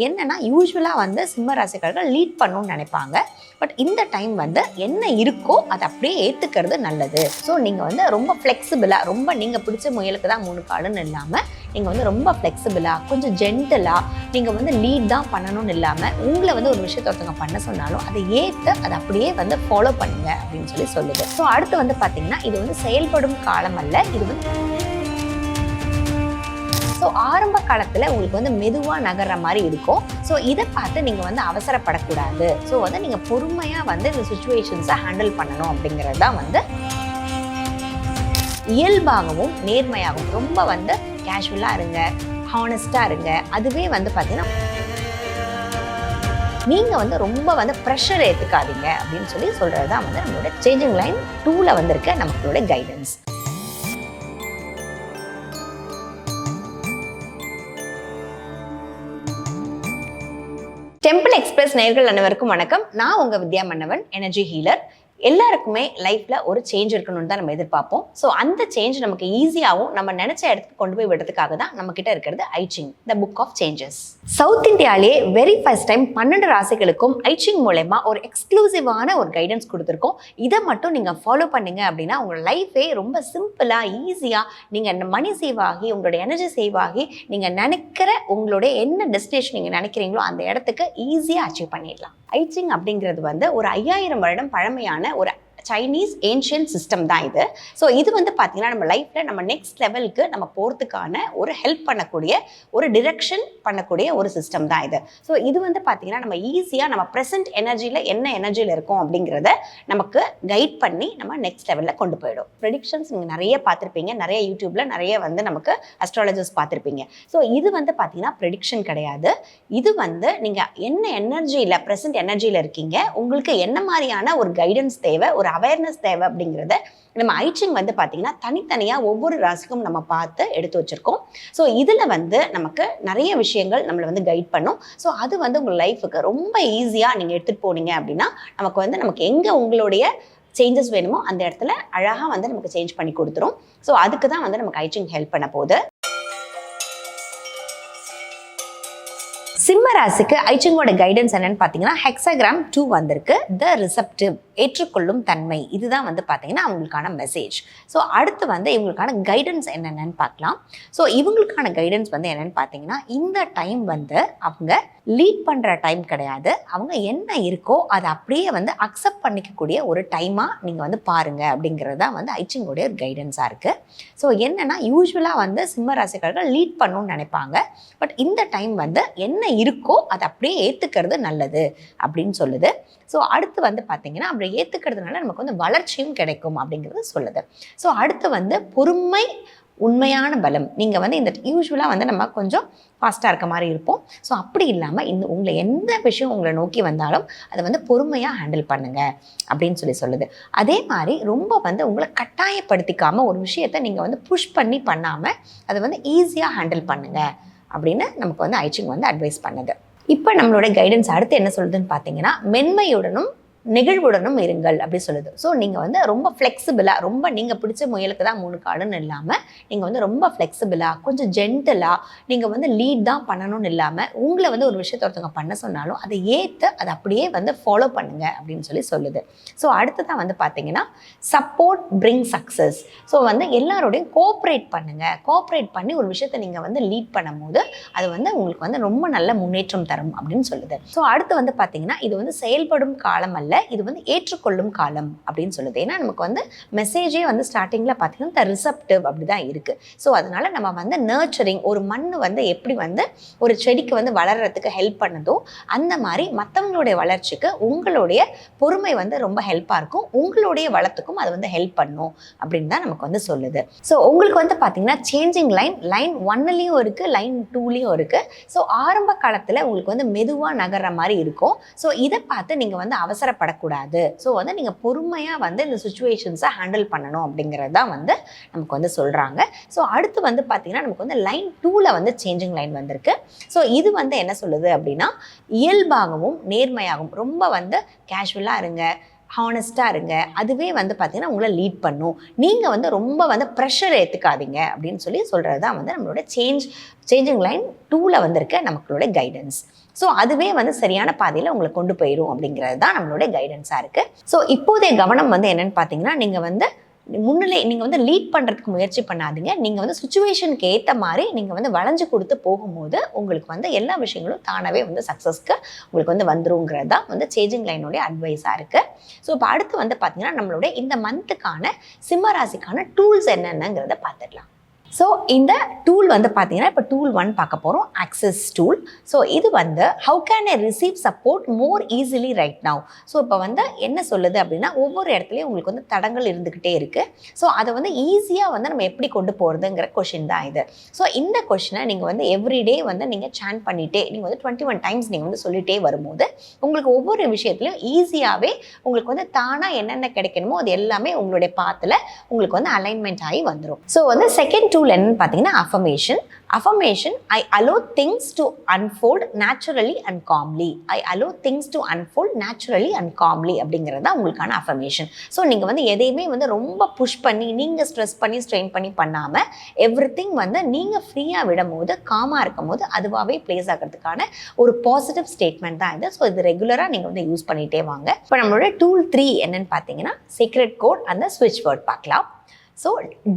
என்னன்னா யூஸ்வலாக சிம்ம ராசிக்காரர்கள் லீட் பண்ணணும்னு நினைப்பாங்க. பட் இந்த டைம் என்ன இருக்கோ அதை அப்படியே ஏற்றுக்கிறது நல்லது. ஸோ நீங்கள் ரொம்ப ஃப்ளெக்சிபிளாக, ரொம்ப நீங்கள் பிடிச்ச முயலுக்கு தான் 3 காலுன்னு இல்லாமல் நீங்கள் ரொம்ப ஃப்ளெக்சிபிளாக, கொஞ்சம் ஜென்டலாக, நீங்கள் லீட் தான் பண்ணணும்னு இல்லாமல் உங்களை ஒரு விஷயத்தை ஒருத்தவங்க பண்ண சொன்னாலும் அதை ஏற்று அதை அப்படியே ஃபாலோ பண்ணுங்க அப்படின்னு சொல்லுது. ஸோ அடுத்து பார்த்தீங்கன்னா இது செயல்படும் காலம் அல்ல, இது ஸோ ஆரம்ப காலத்தில் உங்களுக்கு மெதுவாக நகர்ற மாதிரி இருக்கும். ஸோ இதை பார்த்து நீங்கள் அவசரப்படக்கூடாது. ஸோ நீங்கள் பொறுமையாக இந்த சுச்சுவேஷன்ஸை ஹேண்டில் பண்ணணும் அப்படிங்கிறது தான் இயல்பாகவும் நேர்மையாகவும் ரொம்ப கேஷுவலாக இருங்க, ஹானஸ்டாக இருங்க. அதுவே பார்த்தீங்கன்னா நீங்கள் ரொம்ப ப்ரெஷர் ஏற்றுக்காதீங்க அப்படின்னு சொல்கிறது தான் நம்மளோட சேஞ்சிங் லைன் 2ல் வந்திருக்க நம்மளோட கைடன்ஸ். டெம்பிள் எக்ஸ்பிரஸ் நேயர்கள் அனைவருக்கும் வணக்கம். நான் உங்க வித்யா மன்னவன், எனர்ஜி ஹீலர். எல்லாருக்குமே லைஃப்ல ஒரு சேஞ்ச் இருக்கணும்னு தான் நம்ம எதிர்பார்ப்போம். ஸோ அந்த சேஞ்ச் நமக்கு ஈஸியாகவும் நம்ம நினைச்ச இடத்துக்கு கொண்டு போய் விடுறதுக்காக தான் நம்ம கிட்ட இருக்கிறது I Ching, the book of changes. South இந்தியாலேயே வெரி ஃபர்ஸ்ட் டைம் 12 ராசிகளுக்கும் ஐச்சிங் மூலமா ஒரு எக்ஸ்க்ளூசிவான ஒரு கைடன்ஸ் கொடுத்துருக்கோம். இதை மட்டும் நீங்க ஃபாலோ பண்ணீங்க அப்படின்னா உங்களோட லைஃபே ரொம்ப சிம்பிளா, ஈஸியா, நீங்க மணி சேவ் ஆகி, உங்களோட எனர்ஜி சேவ் ஆகி, நீங்க நினைக்கிற உங்களுடைய என்ன டெஸ்டினேஷன் நீங்க நினைக்கிறீங்களோ அந்த இடத்துக்கு ஈஸியா அச்சீவ் பண்ணிடலாம். ஐச்சிங் அப்படிங்கிறது ஒரு 5000 வருடம் பழமையான ஒரு சைனீஸ் ஏன்ஷியன்ட் சிஸ்டம் தான் இது. ஸோ இது பார்த்தீங்கன்னா நம்ம லைஃப்பில் நம்ம நெக்ஸ்ட் லெவலுக்கு நம்ம போகிறதுக்கான ஒரு ஹெல்ப் பண்ணக்கூடிய, ஒரு டிரெக்ஷன் பண்ணக்கூடிய ஒரு சிஸ்டம் தான் இது. ஸோ இது பார்த்தீங்கன்னா நம்ம ஈஸியாக நம்ம ப்ரெசென்ட் எனர்ஜியில் என்ன எனர்ஜியில் இருக்கும் அப்படிங்கிறத நமக்கு கைட் பண்ணி நம்ம நெக்ஸ்ட் லெவலில் கொண்டு போயிடும். ப்ரெடிக்ஷன்ஸ் நீங்கள் நிறைய பார்த்துருப்பீங்க, நிறைய யூடியூப்பில் நிறைய நமக்கு அஸ்ட்ராலஜர்ஸ் பார்த்துருப்பீங்க. ஸோ இது பார்த்தீங்கன்னா ப்ரெடிக்ஷன் கிடையாது. இது நீங்கள் என்ன எனர்ஜியில், ப்ரெசென்ட் எனர்ஜியில் இருக்கீங்க, உங்களுக்கு என்ன மாதிரியான ஒரு கைடன்ஸ் தேவை, ஒரு அவேர்னஸ் தேவை அப்படிங்கிறத நம்ம ஐச்சிங் பார்த்தீங்கன்னா தனித்தனியாக ஒவ்வொரு ராசிக்கும் நம்ம பார்த்து எடுத்து வச்சிருக்கோம். ஸோ இதில் நமக்கு நிறைய விஷயங்கள் நம்மளை கைட் பண்ணும். ஸோ அது உங்கள் லைஃபுக்கு ரொம்ப ஈஸியாக நீங்கள் எடுத்துகிட்டு போனீங்க அப்படின்னா நமக்கு எங்கே உங்களுடைய சேஞ்சஸ் வேணுமோ அந்த இடத்துல அழகாக நமக்கு சேஞ்ச் பண்ணி கொடுத்துரும். ஸோ அதுக்கு தான் நமக்கு ஐச்சிங் ஹெல்ப் பண்ண போகுது. சிம்ம ராசிக்கு ஐச்சிங்கோட கைடன்ஸ் என்னன்னு பார்த்தீங்கன்னா ஹெக்ஸாகிராம் 2 வந்திருக்கு. த ரிசப்டிவ், ஏற்றுக்கொள்ளும் தன்மை. இதுதான் பார்த்தீங்கன்னா அவங்களுக்கான மெசேஜ். ஸோ அடுத்து இவங்களுக்கான கைடன்ஸ் என்னென்னு பார்க்கலாம். ஸோ இவங்களுக்கான கைடன்ஸ் என்னென்னு பார்த்தீங்கன்னா இந்த டைம் அவங்க லீட் பண்ணுற டைம் கிடையாது. அவங்க என்ன இருக்கோ அதை அப்படியே அக்செப்ட் பண்ணிக்கக்கூடிய ஒரு டைமாக நீங்கள் பாருங்க அப்படிங்கிறது தான் ஐச்சிங்கோடைய ஒரு கைடன்ஸாக இருக்குது. ஸோ என்னென்னா யூஸ்வலாக சிம்ம ராசிக்காரர்கள் லீட் பண்ணணும்னு நினைப்பாங்க. பட் இந்த டைம் என்ன இருக்கோ அதை அப்படியே ஏற்றுக்கிறது நல்லது அப்படின்னு சொல்லுது. ஸோ அடுத்து பார்த்தீங்கன்னா அப்படி ஏற்றுக்கிறதுனால நமக்கு வளர்ச்சியும் கிடைக்கும் அப்படிங்கிறது சொல்லுது. ஸோ அடுத்து பொறுமை உண்மையான பலம். நீங்கள் இந்த யூஸ்வலாக நம்ம கொஞ்சம் ஃபாஸ்ட்டாக இருக்க மாதிரி இருப்போம். ஸோ அப்படி இல்லாமல் உங்களை எந்த விஷயம் உங்களை நோக்கி வந்தாலும் அதை பொறுமையாக ஹேண்டில் பண்ணுங்க அப்படின்னு சொல்லுது. அதே மாதிரி ரொம்ப உங்களை கட்டாயப்படுத்திக்காமல் ஒரு விஷயத்தை நீங்கள் புஷ் பண்ணி பண்ணாமல் அதை ஈஸியாக ஹேண்டில் பண்ணுங்க அப்படின்னு நமக்கு ஐச்சிங் அட்வைஸ் பண்ணுது. இப்போ நம்மளோட கைடன்ஸ் அடுத்து என்ன சொல்லுதுன்னு பார்த்தீங்கன்னா மென்மையுடனும் நெகிழ்வுடனும் இருங்கள் அப்படி சொல்லுது. ஸோ நீங்கள் ரொம்ப ஃப்ளெக்சிபிளாக, ரொம்ப நீங்கள் பிடிச்ச முயலுக்கு தான் 3 காலுன்னு இல்லாமல் நீங்கள் ரொம்ப ஃப்ளெக்சிபிளாக, கொஞ்சம் ஜென்டலாக, நீங்கள் லீட் தான் பண்ணணும்னு இல்லாமல் உங்களை ஒரு விஷயத்தை ஒருத்தவங்க பண்ண சொன்னாலும் அதை ஏற்று அதை அப்படியே ஃபாலோ பண்ணுங்க அப்படின்னு சொல்லுது. ஸோ அடுத்து தான் பார்த்தீங்கன்னா சப்போர்ட் பிரிங் சக்ஸஸ். ஸோ எல்லாரோடையும் கோஆப்ரேட் பண்ணுங்கள். கோஆப்ரேட் பண்ணி ஒரு விஷயத்தை நீங்கள் லீட் பண்ணும் போது அது உங்களுக்கு ரொம்ப நல்ல முன்னேற்றம் தரும் அப்படின்னு சொல்லுது. ஸோ அடுத்து பார்த்தீங்கன்னா இது செயல்படும் காலம் அல்ல, இது ஏற்றுக்கொள்ளும் காலம் அப்படின்னு சொல்லுது. ஏன்னா நமக்கு மெசேஜே ஸ்டார்டிங்ல பார்த்தீங்கன்னா ரிசப்டிவ் அப்படிதான் இருக்கு. ஸோ அதனால நம்ம நர்ச்சரிங், ஒரு மண் எப்படி ஒரு செடிக்கு வளர்றதுக்கு ஹெல்ப் பண்ணுதோ அந்த மாதிரி மற்றவங்களுடைய வளர்ச்சிக்கு உங்களுடைய பொறுமை ரொம்ப ஹெல்ப்பாக இருக்கும். உங்களுடைய வளத்துக்கும் அது ஹெல்ப் பண்ணும் அப்படின்னு தான் நமக்கு சொல்லுது. ஸோ உங்களுக்கு பார்த்தீங்கன்னா சேஞ்சிங் லைன் 1லையும் இருக்கு, லைன் 2லையும் இருக்கு. ஸோ ஆரம்ப காலத்தில் உங்களுக்கு மெதுவாக நகர்ற மாதிரி இருக்கும். ஸோ இதை பார்த்து நீங்கள் அவசரப்பட படக்கூடாது. ஸோ நீங்கள் பொறுமையாக இந்த சுச்சுவேஷன்ஸை ஹேண்டில் பண்ணணும் அப்படிங்கிறது தான் நமக்கு சொல்கிறாங்க. ஸோ அடுத்து பார்த்தீங்கன்னா நமக்கு லைன் 2ல் சேஞ்சிங் லைன் வந்திருக்கு. ஸோ இது என்ன சொல்லுது அப்படின்னா இயல்பாகவும் நேர்மையாகவும், ரொம்ப கேஷுவலாக இருங்க, ஹானஸ்டாக இருங்க. அதுவே பார்த்தீங்கன்னா உங்களை லீட் பண்ணும். நீங்கள் ரொம்ப ப்ரெஷர் ஏற்றுக்காதீங்க அப்படின்னு சொல்கிறது தான் நம்மளோட சேஞ்சிங் லைன் 2ல் வந்திருக்க நம்மளோட கைடன்ஸ். ஸோ அதுவே வந்து சரியான பாதையில் உங்களை கொண்டு போயிடும் அப்படிங்கிறது தான் நம்மளுடைய கைடன்ஸாக இருக்குது. ஸோ இப்போதைய கவனம் வந்து என்னென்னு பார்த்தீங்கன்னா, நீங்கள் வந்து முன்னிலை நீங்கள் வந்து லீட் பண்ணுறதுக்கு முயற்சி பண்ணாதீங்க. நீங்கள் வந்து சுச்சுவேஷனுக்கு ஏற்ற மாதிரி நீங்கள் வந்து வளைஞ்சு கொடுத்து போகும்போது உங்களுக்கு வந்து எல்லா விஷயங்களும் தானாகவே வந்து சக்ஸஸ்க்கு உங்களுக்கு வந்து வந்துருங்கிறது தான் வந்து சேஞ்சிங் லைனுடைய அட்வைஸாக இருக்குது. ஸோ இப்போ அடுத்து வந்து பார்த்தீங்கன்னா, நம்மளுடைய இந்த மந்த்துக்கான சிம்ம ராசிக்கான டூல்ஸ் என்னென்னங்கிறத பார்த்துடலாம். ஸோ இந்த டூல் வந்து பார்த்தீங்கன்னா, இப்போ டூல் 1 பார்க்க போகிறோம், ஆக்சஸ் டூல். ஸோ இது வந்து how can I receive support more easily right now. So இப்போ வந்து என்ன சொல்லுது அப்படின்னா, ஒவ்வொரு இடத்துலையும் உங்களுக்கு வந்து தடங்கள் இருந்துக்கிட்டே இருக்குது. ஸோ அதை வந்து ஈஸியாக வந்து நம்ம எப்படி கொண்டு போகிறதுங்கிற கொஷின் தான் இது. ஸோ இந்த கொஷினை நீங்கள் வந்து எவ்ரிடே வந்து நீங்கள் சான் பண்ணிகிட்டே நீங்கள் வந்து 21 டைம்ஸ் நீங்கள் வந்து சொல்லிகிட்டே வரும்போது உங்களுக்கு ஒவ்வொரு விஷயத்துலையும் ஈஸியாகவே உங்களுக்கு வந்து தானாக என்னென்ன கிடைக்கணுமோ அது எல்லாமே உங்களுடைய பாத்தில் உங்களுக்கு வந்து அலைன்மெண்ட் ஆகி வந்துடும். ஸோ வந்து செகண்ட் டூல் என்னன்னு பார்த்தீங்கன்னா, affirmation I allow things to unfold naturally and calmly. I allow things to unfold naturally and calmly அப்படிங்கிறது தான் உங்களுக்கான affirmation. ஸோ நீங்கள் வந்து எதையுமே வந்து ரொம்ப புஷ் பண்ணி நீங்கள் ஸ்ட்ரெஸ் பண்ணி ஸ்ட்ரெயின் பண்ணி பண்ணாமல் எவ்ரிதிங் வந்து நீங்கள் ஃப்ரீயாக விடும் போது காமாக இருக்கும் போது அதுவாகவே பிளேஸ் ஆகிறதுக்கான ஒரு பாசிட்டிவ் ஸ்டேட்மெண்ட் தான் இது. ஸோ இது ரெகுலராக நீங்கள் வந்து யூஸ் பண்ணிகிட்டே வாங்க. இப்போ நம்மளோட டூல் 3 என்னன்னு பார்த்தீங்கன்னா, சீக்ரெட் கோட் அந்த ஸ்விட்ச் வேர்ட் பார்க்கலாம். So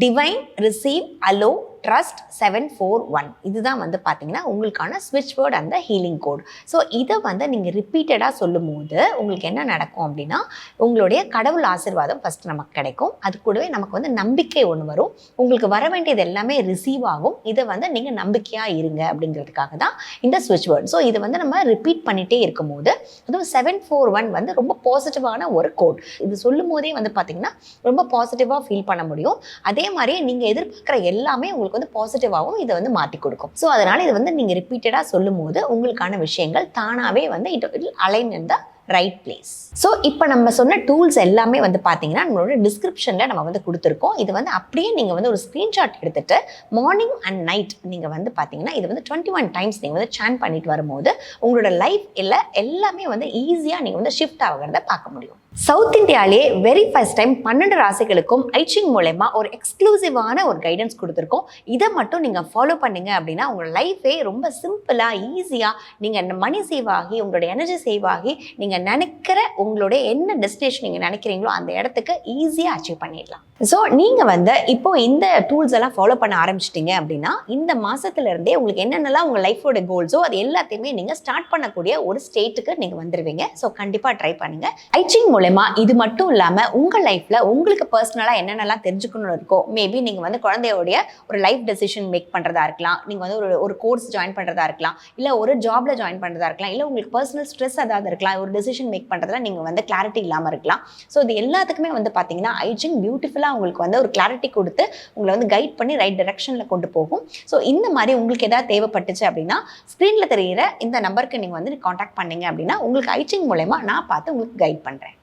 divine, receive, allow, trust 741 இதுதான் வந்து பார்த்தீங்கன்னா உங்களுக்கான ஸ்விட்ச் வேர்ட் அந்த ஹீலிங் கோட். ஸோ இதை வந்து நீங்கள் ரிப்பீட்டடாக சொல்லும் போது உங்களுக்கு என்ன நடக்கும் அப்படின்னா, உங்களுடைய கடவுள் ஆசீர்வாதம் ஃபஸ்ட் நமக்கு கிடைக்கும். அது கூடவே நமக்கு வந்து நம்பிக்கை ஒன்று வரும். உங்களுக்கு வர வேண்டியது எல்லாமே ரிசீவ் ஆகும். இதை வந்து நீங்கள் நம்பிக்கையாக இருங்க அப்படிங்கிறதுக்காக தான் இந்த ஸ்விட்ச் வேர்ட். ஸோ இது வந்து நம்ம ரிப்பீட் பண்ணிகிட்டே இருக்கும் போது, அதுவும் 741 வந்து ரொம்ப பாசிட்டிவான ஒரு கோட். இது சொல்லும் போதே வந்து பார்த்தீங்கன்னா ரொம்ப பாசிட்டிவாக ஃபீல் பண்ண முடியும். அதே மாதிரியே நீங்கள் எதிர்பார்க்குற எல்லாமே உங்களுக்கு வந்து பாசிட்டிவாகவும் இதை வந்து மாற்றி கொடுக்கும். ஸோ அதனால் இதை வந்து நீங்கள் ரிப்பீட்டடாக சொல்லும் போது உங்களுக்கான விஷயங்கள் தானாகவே வந்து it align in the right place. So இப்போ நம்ம சொன்ன டூல்ஸ் எல்லாமே வந்து பார்த்தீங்கன்னா நம்மளோட டிஸ்கிரிப்ஷனில் நம்ம வந்து கொடுத்துருக்கோம். இது வந்து அப்படியே நீங்கள் வந்து ஒரு ஸ்க்ரீன்ஷாட் எடுத்துகிட்டு மார்னிங் அண்ட் நைட் நீங்கள் வந்து பார்த்தீங்கன்னா இது வந்து 21 டைம்ஸ் நீங்கள் வந்து சான் பண்ணிட்டு வரும்போது உங்களோட லைஃப் இல்லை எல்லாமே வந்து ஈஸியாக நீங்கள் வந்து ஷிஃப்ட் ஆகிறத பார்க்க முடியும். சவுத் இந்தியாவிலே வெரி ஃபர்ஸ்ட் டைம் 12 ராசிகளுக்கும் ஐச்சிங் மூலமா ஒரு எக்ஸ்க்ளூசிவான ஒரு கைடன்ஸ் கொடுத்துருக்கோம். இதை மட்டும் நீங்கள் ஃபாலோ பண்ணீங்க அப்படின்னா உங்களோட லைஃபே ரொம்ப சிம்பிளாக ஈஸியாக நீங்கள் மணி சேவ் ஆகி உங்களோட எனர்ஜி சேவ் ஆகி நீங்கள் நினைக்கிற உங்களுடைய என்ன டெஸ்டினேஷன் நீங்கள் நினைக்கிறீங்களோ அந்த இடத்துக்கு ஈஸியாக அச்சீவ் பண்ணிடலாம். ஸோ நீங்கள் வந்து இப்போ இந்த டூல்ஸ் எல்லாம் ஃபாலோ பண்ண ஆரம்பிச்சிட்டிங்க அப்படின்னா இந்த மாதத்துலேருந்தே உங்களுக்கு என்னென்னலாம் உங்கள் லைஃபோட கோல்ஸோ அது எல்லாத்தையுமே நீங்கள் ஸ்டார்ட் பண்ணக்கூடிய ஒரு ஸ்டேட்டுக்கு நீங்கள் வந்துடுவீங்க. ஸோ கண்டிப்பாக ட்ரை பண்ணுங்கள். ஐச்சிங் மூலமா இது மட்டும் இல்லாமல் உங்கள் லைஃப்பில் உங்களுக்கு பர்சனலாக என்னென்னலாம் தெரிஞ்சுக்கணும் இருக்கோ, மேபி நீங்கள் வந்து குழந்தையோடைய ஒரு லைஃப் டெசிஷன் மேக் பண்ணுறதா இருக்கலாம், நீங்கள் வந்து ஒரு கோர்ஸ் ஜாயின் பண்ணுறதா இருக்கலாம், இல்லை ஒரு ஜாப்ல ஜாயின் பண்ணுறதா இருக்கலாம், இல்லை உங்களுக்கு பர்சனல் ஸ்ட்ரெஸ் ஏதாவது இருக்கலாம், ஒரு டெசிஷன் மேக் பண்ணுறதுல நீங்கள் வந்து கிளாரிட்டி இல்லாமல் இருக்கலாம். ஸோ இது எல்லாத்துக்குமே வந்து பார்த்தீங்கன்னா ஐச்சிங் பியூட்டிஃபுல்லாக உங்களுக்கு வந்து ஒரு கிளாரிட்டி கொடுத்து உங்களை வந்து கைட் பண்ணி ரைட் டைரக்ஷனில் கொண்டு போகும். ஸோ இந்த மாதிரி உங்களுக்கு ஏதாவது தேவைப்பட்டுச்சு அப்படின்னா ஸ்க்ரீனில் தெரிகிற இந்த நம்பருக்கு நீங்கள் வந்து காண்டாக்ட் பண்ணீங்க அப்படின்னா உங்களுக்கு ஐச்சிங் மூலமா நான் பார்த்து உங்களுக்கு கைட் பண்ணுறேன்.